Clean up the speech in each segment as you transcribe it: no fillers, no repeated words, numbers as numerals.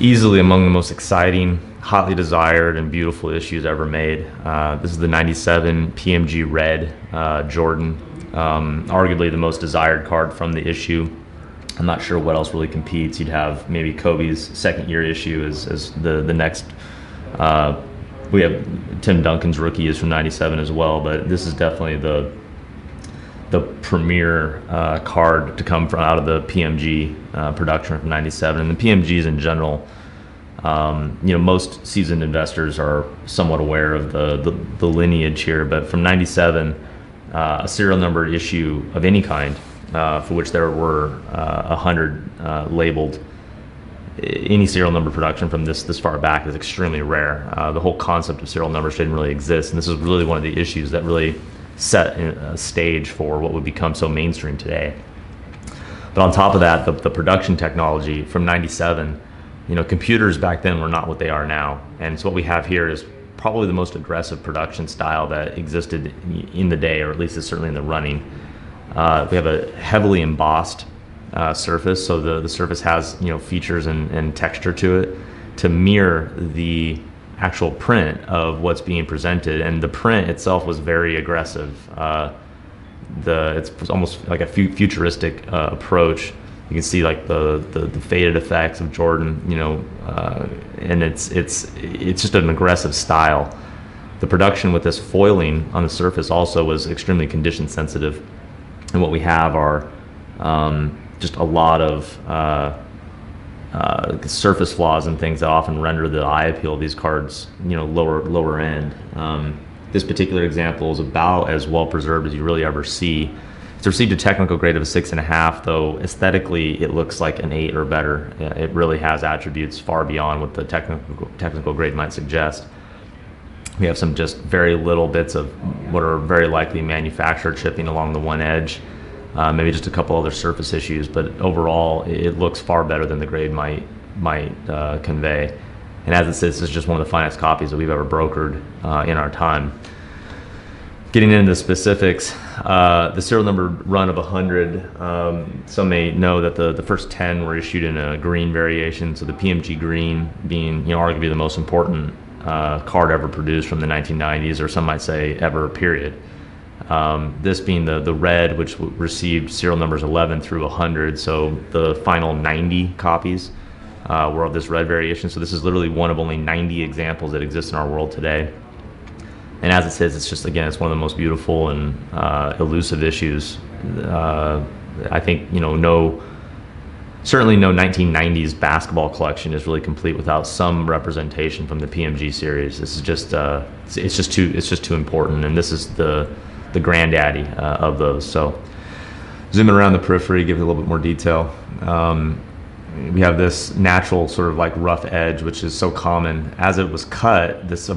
Easily among the most exciting, hotly desired, and beautiful issues ever made. This is the 97 PMG Red Jordan, arguably the most desired card from the issue. I'm not sure what else really competes. You'd have maybe Kobe's second year issue as the next. We have Tim Duncan's rookie is from 97 as well, but this is definitely the premier card to come from out of the PMG production from 97. And the PMGs in general, most seasoned investors are somewhat aware of the lineage here, but from 97, a serial numbered issue of any kind, for which there were 100 labeled. Any serial number production from this far back is extremely rare. The whole concept of serial numbers didn't really exist, and this is really one of the issues that really set a stage for what would become so mainstream today. But on top of that, the production technology from 97, computers back then were not what they are now. And so what we have here is probably the most aggressive production style that existed in the day, or at least is certainly in the running. We have a heavily embossed surface, so the surface has features and texture to it to mirror the actual print of what's being presented, and the print itself was very aggressive. It's almost like a futuristic approach. You can see like the faded effects of Jordan, and it's just an aggressive style. The production with this foiling on the surface also was extremely condition sensitive, and what we have are just a lot of surface flaws and things that often render the eye appeal of these cards, lower end. This particular example is about as well preserved as you really ever see. It's received a technical grade of a 6.5, though aesthetically it looks like an 8 or better. It really has attributes far beyond what the technical grade might suggest. We have some just very little bits of what are very likely manufactured chipping along the one edge. Maybe just a couple other surface issues, but overall it looks far better than the grade might convey. And as it says, this is just one of the finest copies that we've ever brokered in our time. Getting into the specifics, the serial number run of 100, some may know that the first 10 were issued in a green variation, so the PMG green being arguably the most important card ever produced from the 1990s, or some might say ever, period. This being the red, which received serial numbers 11 through 100, so the final 90 copies were of this red variation. So this is literally one of only 90 examples that exist in our world today. And as it says, it's just, again, it's one of the most beautiful and elusive issues. I think, certainly no 1990s basketball collection is really complete without some representation from the PMG series. This is just, it's just too important, and this is the granddaddy of those. So zooming around the periphery, give it a little bit more detail. We have this natural sort of like rough edge, which is so common. As it was cut, this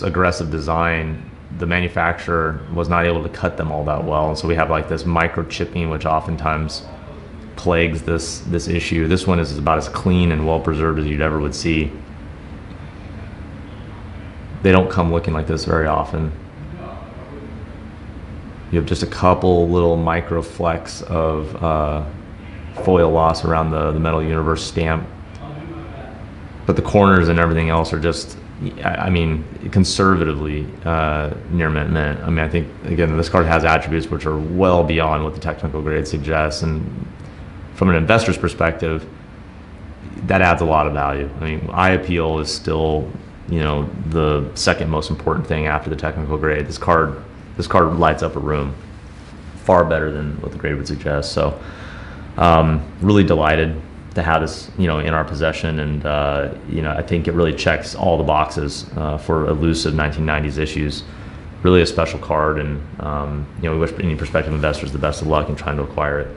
aggressive design, the manufacturer was not able to cut them all that well. And so we have like this microchipping, which oftentimes plagues this issue. This one is about as clean and well preserved as you'd ever would see. They don't come looking like this very often. You have just a couple little micro flecks of foil loss around the Metal Universe stamp, but the corners and everything else are just, conservatively near mint. I think, again, this card has attributes which are well beyond what the technical grade suggests, and from an investor's perspective, that adds a lot of value. Eye appeal is still, the second most important thing after the technical grade. This card lights up a room far better than what the grade would suggest. So really delighted to have this in our possession, and I think it really checks all the boxes for elusive 1990s issues. Really a special card, and we wish any prospective investors the best of luck in trying to acquire it.